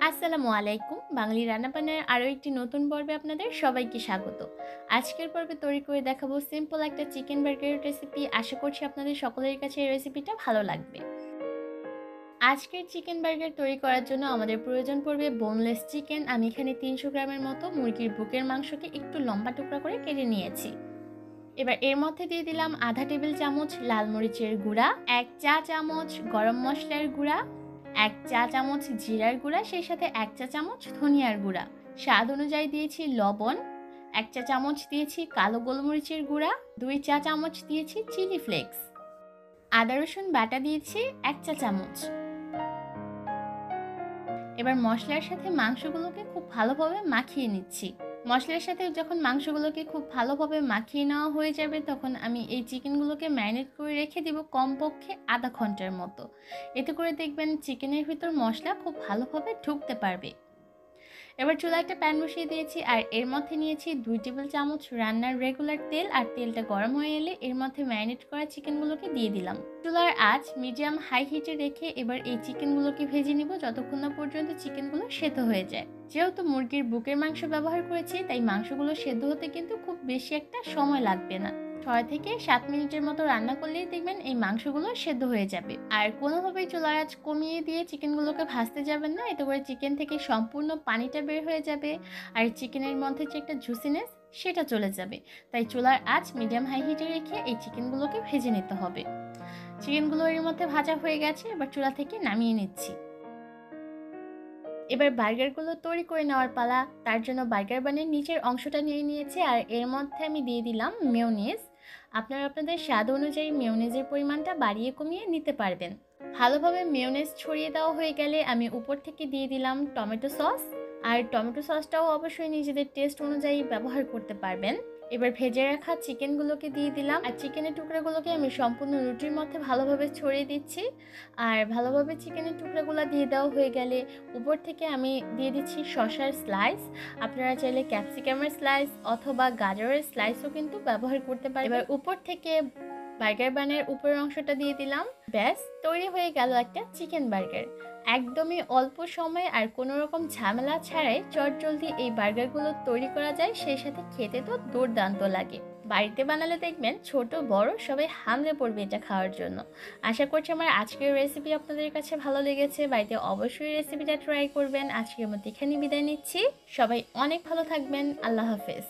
আসসালামু আলাইকুম। বাঙালি রান্নাবান্নার আরও একটি নতুন পর্বে আপনাদের সবাইকে স্বাগত। আজকের পর্বে তৈরি করে দেখাবো সিম্পল একটা চিকেন বার্গারের রেসিপি। আশা করছি আপনাদের সকলের কাছে এই রেসিপিটা ভালো লাগবে। আজকের চিকেন বার্গার তৈরি করার জন্য আমাদের প্রয়োজন পড়বে বোনলেস চিকেন। আমি এখানে 300 গ্রামের মতো মুরগির বুকের মাংসকে একটু লম্বা টুকরা করে কেটে নিয়েছি। এবার এর মধ্যে দিয়ে দিলাম আধা টেবিল চামচ লাল মরিচের গুঁড়া, 1 চা চামচ গরম মশলার গুঁড়া, 1 চা চামচ জিরার গুঁড়া, সেই সাথে 1 চা চামচ ধনিয়ার গুঁড়া। স্বাদ অনুযায়ী দিয়েছি লবণ, 1 চা চামচ দিয়েছি কালো গোলমরিচের গুঁড়া, 2 চা চামচ দিয়েছি চিলি ফ্লেক্স, আদা রসুন বাটা দিয়েছি 1 চা চামচ। এবার মশলার সাথে মাংসগুলোকে খুব ভালোভাবে মাখিয়ে নিচ্ছি। মশলার সাথে যখন মাংসগুলোকে খুব ভালোভাবে মাখিয়ে নেওয়া হয়ে যাবে, তখন আমি এই চিকেনগুলোকে ম্যারিনেট করে রেখে দিব কমপক্ষে আধা ঘন্টার মতো। এতে করে দেখবেন চিকেনের ভিতর মশলা খুব ভালোভাবে ঢুকতে পারবে। এবার চুলায় একটা প্যান বসিয়ে দিয়েছি আর এর মধ্যে নিয়েছি 2 টেবিল চামচ রান্নার রেগুলার তেল। আর তেলটা গরম হয়ে এলে এর মধ্যে ম্যারিনেট করা চিকেনগুলোকে দিয়ে দিলাম। চুলার আঁচ মিডিয়াম হাই হিটে রেখে এবার এই চিকেনগুলোকে ভেজে নিব যতক্ষণ না পর্যন্ত চিকেনগুলো সেদ্ধ হয়ে যায়। যেহেতু মুরগির বুকের মাংস ব্যবহার করেছি, তাই মাংসগুলো সেদ্ধ হতে কিন্তু খুব বেশি একটা সময় লাগবে না। 6 থেকে 7 মিনিটের মতো রান্না করলেই দেখবেন এই মাংসগুলো সেদ্ধ হয়ে যাবে। আর কোনোভাবেই চুলার আঁচ কমিয়ে দিয়ে চিকেনগুলোকে ভাজতে যাবেন না, এতে করে চিকেন থেকে সম্পূর্ণ পানিটা বের হয়ে যাবে আর চিকেনের মধ্যে যে একটা জুসিনেস সেটা চলে যাবে। তাই চুলার আঁচ মিডিয়াম হাই হিটে রেখে এই চিকেনগুলোকে ভেজে নিতে হবে। চিকেনগুলো এর মধ্যে ভাজা হয়ে গেছে, এবার চুলা থেকে নামিয়ে নিচ্ছি। এবার বার্গারগুলো তৈরি করে নেওয়ার পালা। তার জন্য বার্গার বানের নিচের অংশটা নিয়ে নিয়েছি আর এর মধ্যে আমি দিয়ে দিলাম মেয়োনিজ। আপনারা আপনাদের স্বাদ অনুযায়ী মেয়োনিজের পরিমাণটা বাড়িয়ে কমিয়ে নিতে পারবেন। ভালোভাবে মেয়োনিজ ছড়িয়ে দেওয়া হয়ে গেলে আমি উপর থেকে দিয়ে দিলাম টমেটো সস। আর টমেটো সসটাও অবশ্যই নিজেদের টেস্ট অনুযায়ী ব্যবহার করতে পারবেন। এবার ভেজে রাখা চিকেনগুলোকে দিয়ে দিলাম আর চিকেনের টুকরাগুলোকে আমি সম্পূর্ণ রুটির মধ্যে ভালোভাবে ছড়িয়ে দিচ্ছি। আর ভালোভাবে চিকেনের টুকরাগুলো দিয়ে দেওয়া হয়ে গেলে উপর থেকে আমি দিয়ে দিচ্ছি শসার স্লাইস। আপনারা চাইলে ক্যাপসিকামের স্লাইস অথবা গাজরের স্লাইসও কিন্তু ব্যবহার করতে পারেন। এবার উপর থেকে বার্গার বানের উপরের অংশটা দিয়ে দিলাম। ব্যাস, তৈরি হয়ে গেল একটা চিকেন বার্গার। একদমই অল্প সময় আর কোনো রকম ঝামেলা ছাড়াই চটজলদি এই বার্গারগুলো তৈরি করা যায়, সেই সাথে খেতে তো দুর্দান্ত লাগে। বাড়িতে বানালে দেখবেন ছোট বড় সবাই হামলে পড়বে এটা খাওয়ার জন্য। আশা করছি আমার আজকের রেসিপি আপনাদের কাছে ভালো লেগেছে। বাড়িতে অবশ্যই রেসিপিটা ট্রাই করবেন। আজকের মতো এখানেই বিদায় নিচ্ছি। সবাই অনেক ভালো থাকবেন। আল্লাহ হাফেজ।